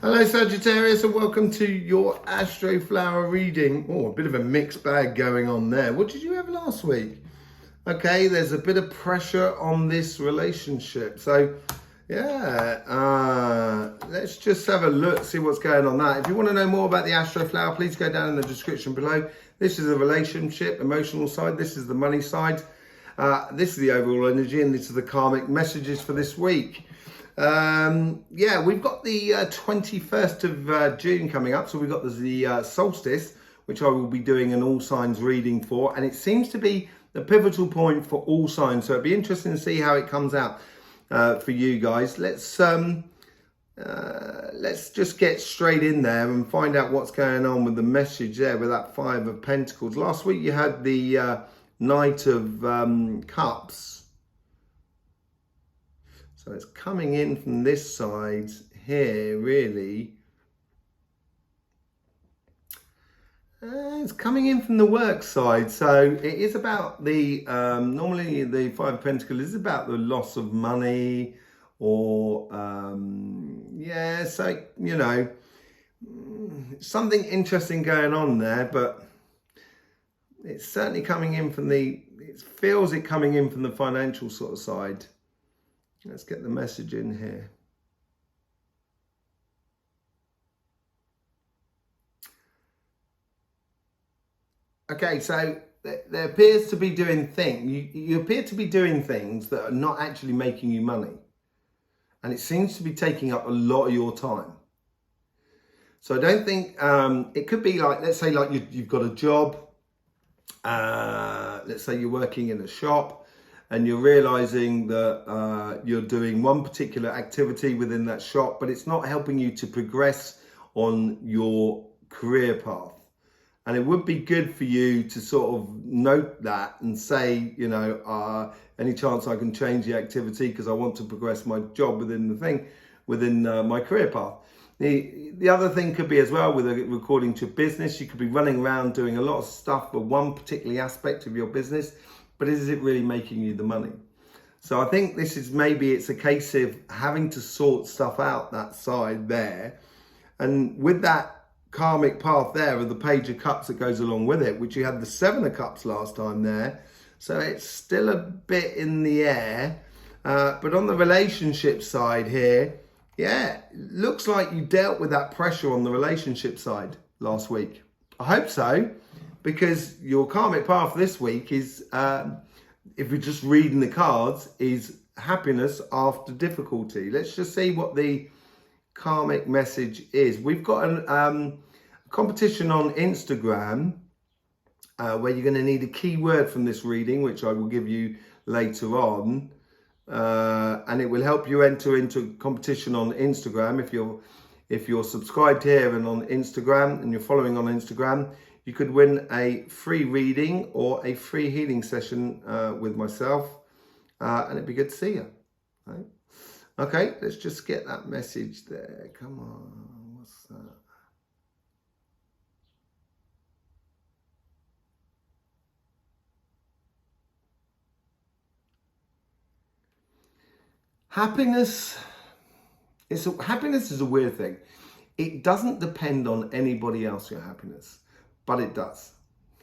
Hello Sagittarius and welcome to your Astroflower reading. Oh, a bit of a mixed bag going on there. What did you have last week? Okay, there's a bit of pressure on this relationship. So, yeah, let's just have a look, see what's going on there. If you want to know more about the Astroflower, please go down in the description below. This is the relationship, emotional side. This is the money side. This is the overall energy, and this is the karmic messages for this week. Yeah, we've got the 21st of June coming up, so we've got the solstice, which I will be doing an all signs reading for, and it seems to be the pivotal point for all signs, so it'd be interesting to see how it comes out for you guys. Let's just get straight in there and find out what's going on with the message there with that Five of Pentacles. Last week you had the Knight of Cups. So it's coming in from this side here, really. It's coming in from the work side. So it is about the, normally the Five of Pentacles is about the loss of money or, yeah, so, you know, something interesting going on there, but it's certainly coming in from the, it feels it coming in from the financial sort of side. Let's get the message in here. Okay, so there appears to be doing things. You appear to be doing things that are not actually making you money. And it seems to be taking up a lot of your time. So I don't think, it could be like, let's say like you've got a job. Let's say you're working in a shop. And you're realizing that you're doing one particular activity within that shop, but it's not helping you to progress on your career path. And it would be good for you to sort of note that and say, you know, any chance I can change the activity because I want to progress my job within the thing, within my career path. The other thing could be as well with according to business, you could be running around doing a lot of stuff for one particular aspect of your business. But is it really making you the money? So I think this is maybe it's a case of having to sort stuff out that side there. And with that karmic path there of the Page of Cups that goes along with it, which you had the Seven of Cups last time there. So it's still a bit in the air. But on the relationship side here, yeah, looks like you dealt with that pressure on the relationship side last week. I hope so. Because your karmic path this week is, if we're just reading the cards, is happiness after difficulty. Let's just see what the karmic message is. We've got a competition on Instagram where you're going to need a keyword from this reading, which I will give you later on. And it will help you enter into a competition on Instagram. If you're subscribed here and on Instagram and you're following on Instagram, you could win a free reading or a free healing session with myself. And it'd be good to see you. Right? Okay, let's just get that message there. Come on, what's that? Happiness is a weird thing. It doesn't depend on anybody else, your happiness. But it does,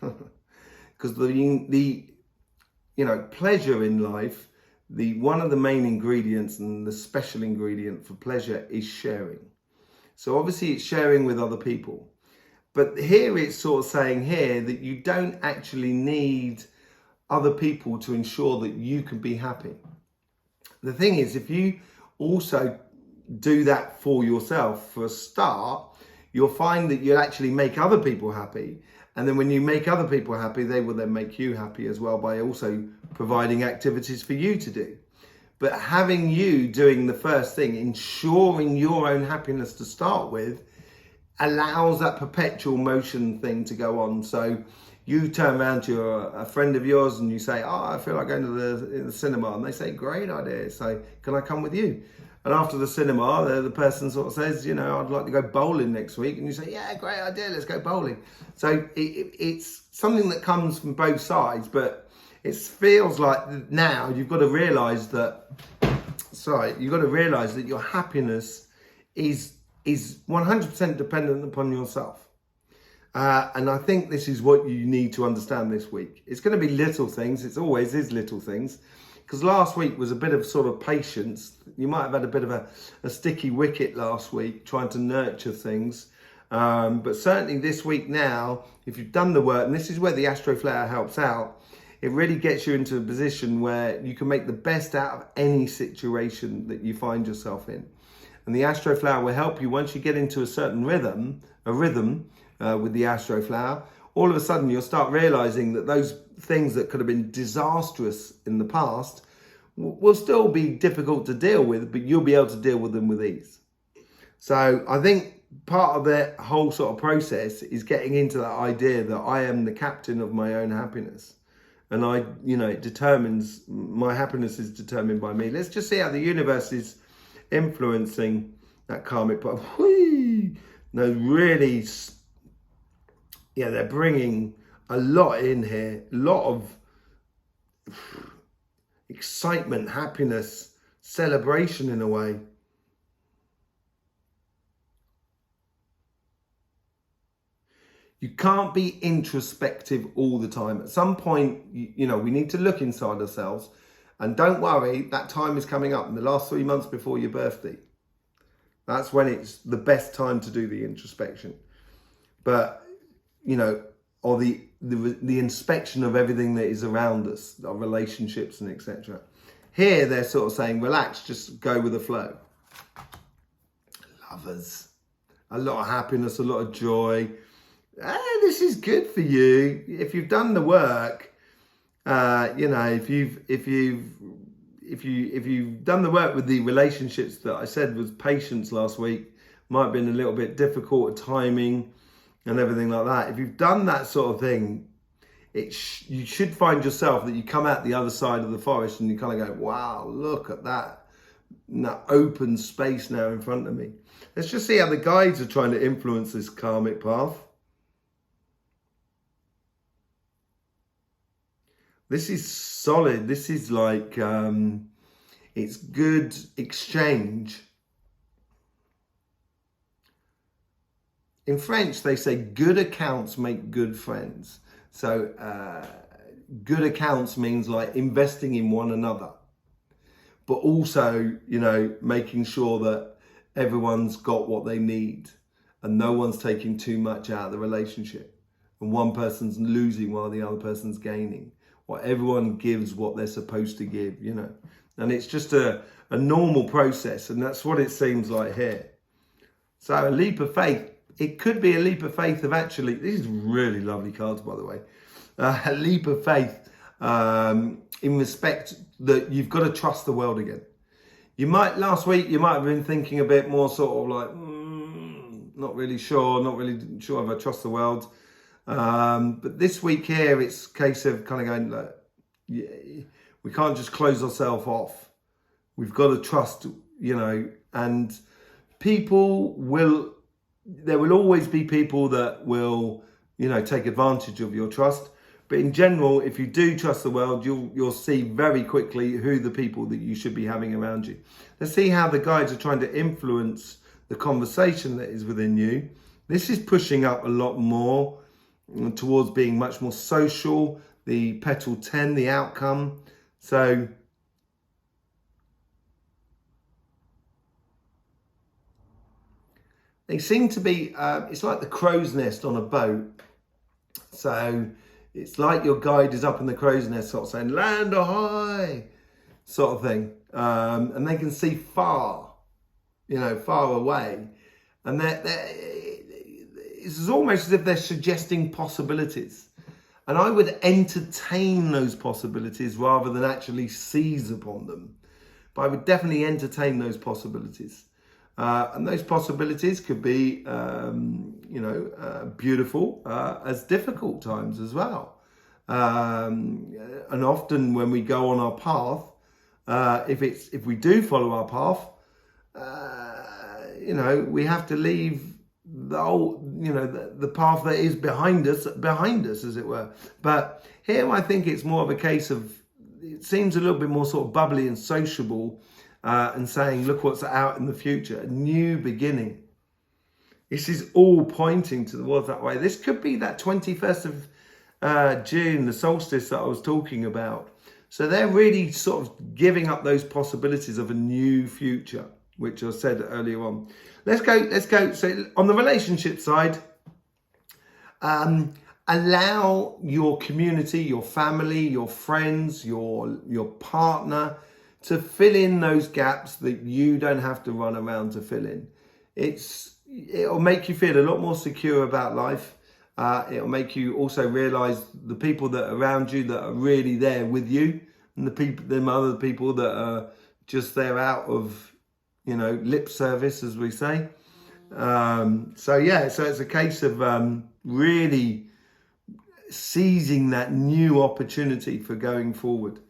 because the pleasure in life, one of the main ingredients and the special ingredient for pleasure is sharing. So obviously it's sharing with other people, but here it's sort of saying here that you don't actually need other people to ensure that you can be happy. The thing is, if you also do that for yourself for a start, you'll find that you'll actually make other people happy. And then when you make other people happy, they will then make you happy as well by also providing activities for you to do. But having you doing the first thing, ensuring your own happiness to start with, allows that perpetual motion thing to go on. So you turn around to a friend of yours and you say, oh, I feel like going to the cinema. And they say, great idea. So can I come with you? And after the cinema, the person sort of says, you know, I'd like to go bowling next week. And you say, yeah, great idea, let's go bowling. So it's something that comes from both sides, but it feels like now you've got to realise that, your happiness is is 100% dependent upon yourself. And I think this is what you need to understand this week. It's going to be little things. It always is little things. Because last week was a bit of sort of patience. You might have had a bit of a sticky wicket last week, trying to nurture things. But certainly this week now, if you've done the work, and this is where the Astroflower helps out, it really gets you into a position where you can make the best out of any situation that you find yourself in. And the Astroflower will help you once you get into a certain rhythm with the Astroflower. All of a sudden you'll start realizing that those things that could have been disastrous in the past will still be difficult to deal with, but you'll be able to deal with them with ease. So I think part of the whole sort of process is getting into that idea that I am the captain of my own happiness. And it determines, my happiness is determined by me. Let's just see how the universe is influencing that karmic part. No, really, yeah, they're bringing a lot in here, a lot of excitement, happiness, celebration in a way. You can't be introspective all the time. At some point, we need to look inside ourselves. And don't worry, that time is coming up in the last 3 months before your birthday. That's when it's the best time to do the introspection. But, or the inspection of everything that is around us, our relationships and etc. Here, they're sort of saying, relax, just go with the flow. Lovers. A lot of happiness, a lot of joy. This is good for you. If you've done the work, if you've done the work with the relationships that I said was patience last week, might have been a little bit difficult at timing and everything like that. If you've done that sort of thing, you should find yourself that you come out the other side of the forest and you kind of go, wow, look at that open space now in front of me. Let's just see how the guides are trying to influence this karmic path. This is solid. This is like, it's good exchange. In French, they say good accounts make good friends. So good accounts means like investing in one another, but also, making sure that everyone's got what they need and no one's taking too much out of the relationship and one person's losing while the other person's gaining. Or everyone gives what they're supposed to give, And it's just a normal process, and that's what it seems like here. So a leap of faith, it could be a leap of faith of actually, these are really lovely cards, by the way. A leap of faith in respect that you've got to trust the world again. Last week, you might have been thinking a bit more sort of like, not really sure if I trust the world. But this week here, it's a case of kind of going, look, we can't just close ourselves off. We've got to trust, and there will always be people that will, take advantage of your trust. But in general, if you do trust the world, you'll see very quickly who the people that you should be having around you. Let's see how the guides are trying to influence the conversation that is within you. This is pushing up a lot more towards being much more social, the petal 10, the outcome. So they seem to be, it's like the crow's nest on a boat. So it's like your guide is up in the crow's nest sort of saying, land ahoy, sort of thing. And they can see far away. And it's almost as if they're suggesting possibilities. And I would entertain those possibilities rather than actually seize upon them. But I would definitely entertain those possibilities. And those possibilities could be, beautiful as difficult times as well. And often when we go on our path, if we do follow our path, we have to leave the path that is behind us, as it were. But here I think it's more of a case of, it seems a little bit more sort of bubbly and sociable, and saying, look what's out in the future, a new beginning. This is all pointing towards that way. This could be that 21st of June, the solstice that I was talking about. So they're really sort of giving up those possibilities of a new future, which I said earlier on. Let's go. So on the relationship side, allow your community, your family, your friends, your partner to fill in those gaps that you don't have to run around to fill in. It'll make you feel a lot more secure about life. It'll make you also realize the people that are around you that are really there with you, and them other people that are just there out of, lip service, as we say. So it's a case of really seizing that new opportunity for going forward.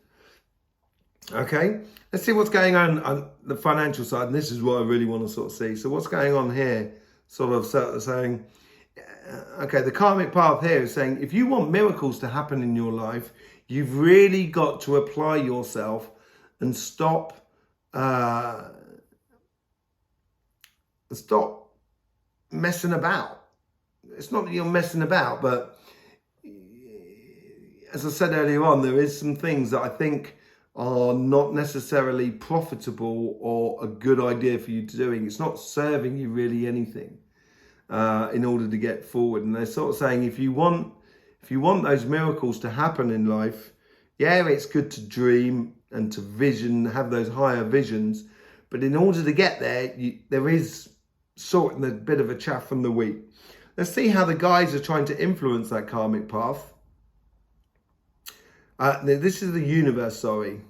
Okay, let's see what's going on the financial side, and this is what I really want to sort of see. So what's going on here, sort of saying, okay, the karmic path here is saying, if you want miracles to happen in your life, you've really got to apply yourself and stop messing about. It's not that you're messing about, but as I said earlier on, there is some things that I think are not necessarily profitable or a good idea for you to doing. It's not serving you really anything in order to get forward. And they're sort of saying, if you want those miracles to happen in life, yeah, it's good to dream and to vision, have those higher visions. But in order to get there, there is sorting a bit of a chaff from the wheat. Let's see how the guides are trying to influence that karmic path. This is the universe, sorry.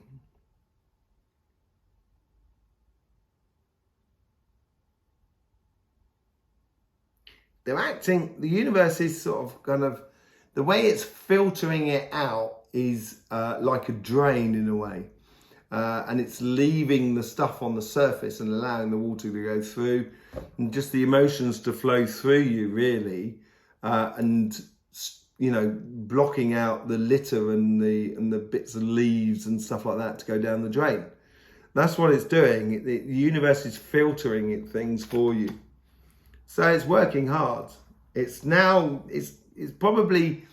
The universe is sort of kind of, the way it's filtering it out is like a drain in a way. And it's leaving the stuff on the surface and allowing the water to go through and just the emotions to flow through you, really. And blocking out the litter and the bits of leaves and stuff like that to go down the drain. That's what it's doing. The universe is filtering things for you. So it's working hard. It's probably,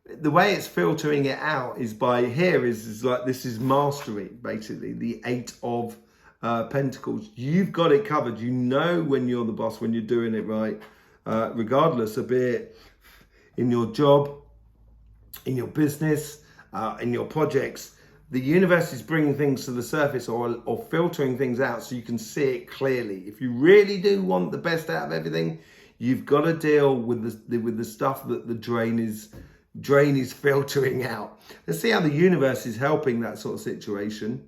the way it's filtering it out is by here is like, this is mastery, basically, the 8 of Pentacles. You've got it covered. You know when you're the boss, when you're doing it right, regardless of it in your job, in your business, in your projects. The universe is bringing things to the surface or filtering things out so you can see it clearly. If you really do want the best out of everything, you've got to deal with the stuff that the drain is filtering out. Let's see how the universe is helping that sort of situation.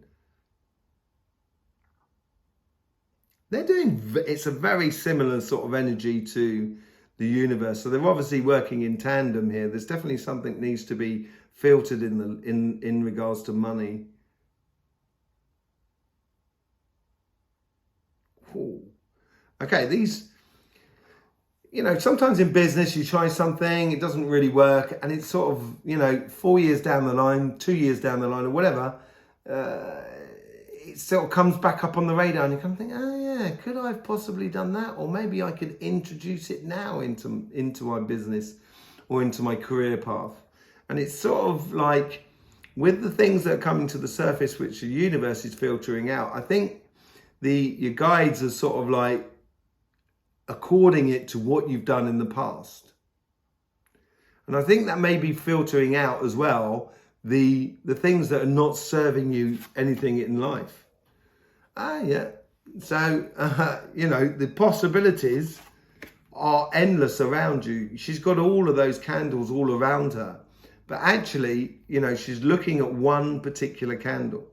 It's a very similar sort of energy to the universe. So they're obviously working in tandem here. There's definitely something that needs to be filtered in regards to money. Ooh. Okay, these, sometimes in business you try something, it doesn't really work, and it's sort of, 4 years down the line, 2 years down the line, or whatever, it sort of comes back up on the radar, and you kind of think, oh yeah, could I have possibly done that? Or maybe I could introduce it now into my business or into my career path. And it's sort of like, with the things that are coming to the surface, which the universe is filtering out, I think your guides are sort of like according it to what you've done in the past. And I think that may be filtering out as well the things that are not serving you anything in life. Yeah. So, the possibilities are endless around you. She's got all of those candles all around her. But actually, she's looking at one particular candle.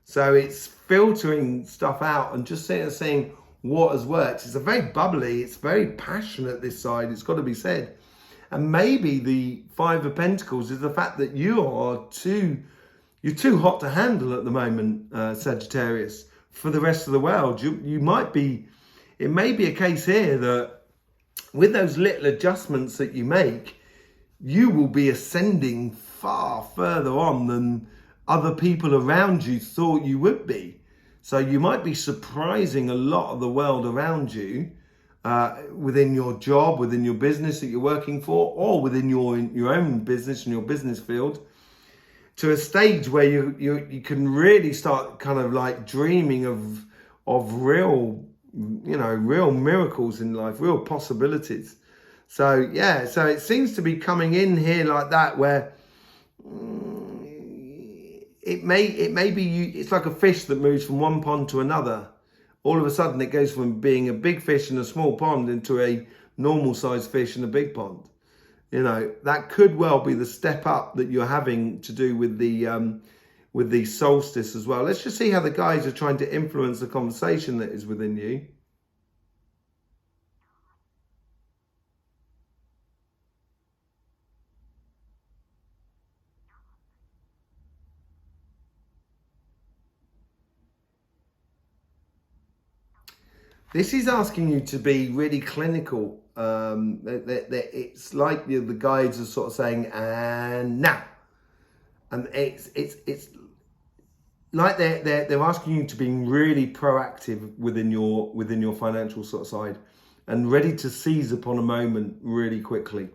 So it's filtering stuff out and just saying what has worked. It's a very bubbly, it's very passionate, this side, it's got to be said. And maybe the 5 of Pentacles is the fact that you're too hot to handle at the moment, Sagittarius, for the rest of the world. It may be a case here that with those little adjustments that you make, you will be ascending far further on than other people around you thought you would be. So you might be surprising a lot of the world around you within your job, within your business that you're working for, or within your own business and your business field, to a stage where you can really start kind of like dreaming of real, real miracles in life, real possibilities. So yeah, so it seems to be coming in here like that, where it may be it's like a fish that moves from one pond to another. All of a sudden it goes from being a big fish in a small pond into a normal sized fish in a big pond. That could well be the step up that you're having to do with the solstice as well. Let's just see how the guys are trying to influence the conversation that is within you. This is asking you to be really clinical. It's like the guides are sort of saying, and now. And it's like they're asking you to be really proactive within your financial sort of side, and ready to seize upon a moment really quickly.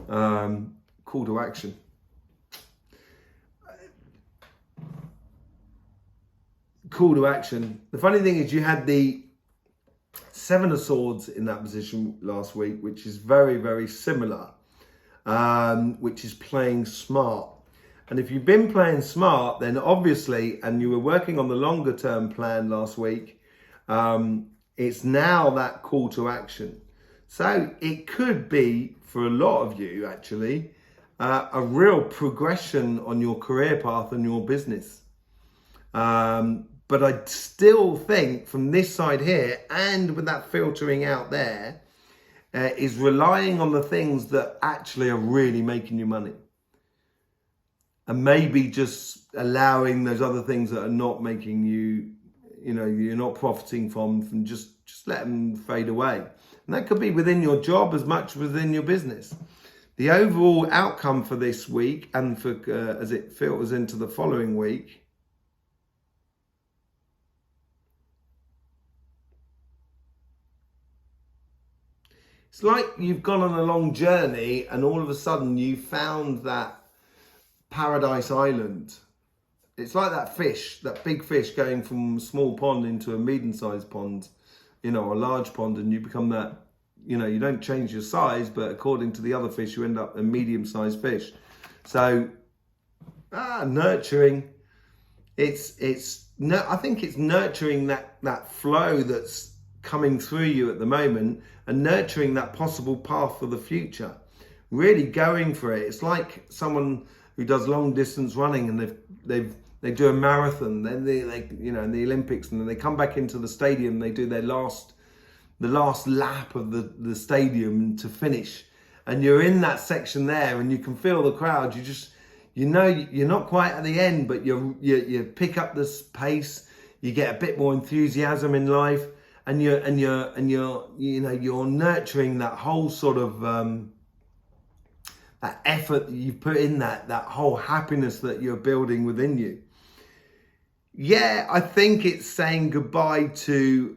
Call to action. Call to action. The funny thing is, you had the Seven of Swords in that position last week, which is very, very similar, which is playing smart. And if you've been playing smart, then obviously, and you were working on the longer term plan last week, it's now that call to action. So it could be, for a lot of you actually, a real progression on your career path and your business. But I still think from this side here, and with that filtering out there, is relying on the things that actually are really making you money. And maybe just allowing those other things that are not making you, you're not profiting from just let them fade away. And that could be within your job as much as within your business. The overall outcome for this week, and for as it filters into the following week, it's like you've gone on a long journey and all of a sudden you found that paradise island. It's like that fish, that big fish going from a small pond into a medium-sized pond, a large pond, and you become that, you don't change your size, but according to the other fish, you end up a medium-sized fish. So, nurturing. I think it's nurturing that flow that's coming through you at the moment, and nurturing that possible path for the future. Really going for it. It's like someone who does long distance running, and they do a marathon, then they in the Olympics, and then they come back into the stadium, they do the last lap of the stadium to finish, and you're in that section there, and you can feel the crowd. You're not quite at the end, but you pick up this pace, you get a bit more enthusiasm in life, and you're nurturing that whole sort of that effort that you've put in, that whole happiness that you're building within you. Yeah, I think it's saying goodbye to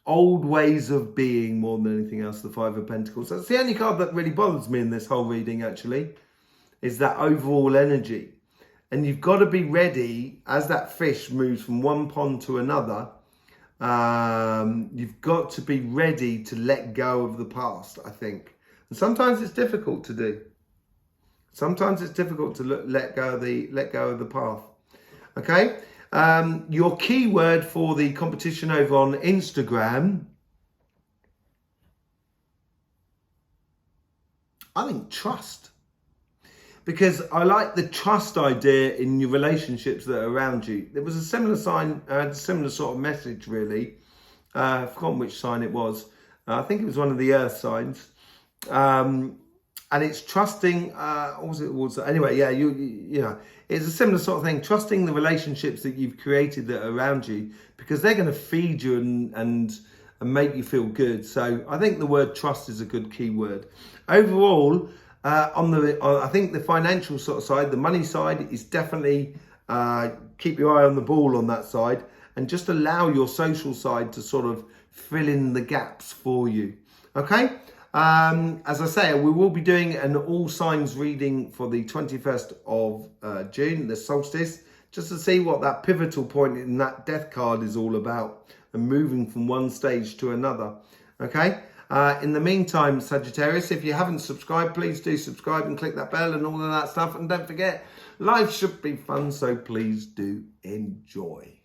old ways of being more than anything else, the Five of Pentacles. That's the only card that really bothers me in this whole reading, actually, is that overall energy. And you've got to be ready, as that fish moves from one pond to another, you've got to be ready to let go of the past, I think. And sometimes it's difficult to do. Sometimes it's difficult to let go of the path. Okay. Your keyword for the competition over on Instagram, I think trust. Because I like the trust idea in your relationships that are around you. There was a similar sign, a similar sort of message, really. I've forgotten which sign it was. I think it was one of the earth signs. And it's trusting, what was it? Anyway, yeah, it's a similar sort of thing. Trusting the relationships that you've created that are around you, because they're going to feed you and make you feel good. So I think the word trust is a good key word. Overall, I think the financial sort of side, the money side, is definitely keep your eye on the ball on that side, and just allow your social side to sort of fill in the gaps for you. Okay. As I say, we will be doing an all signs reading for the 21st of June, the solstice, just to see what that pivotal point in that death card is all about and moving from one stage to another. Okay. In the meantime, Sagittarius, if you haven't subscribed, please do subscribe and click that bell and all of that stuff. And don't forget, life should be fun, so please do enjoy.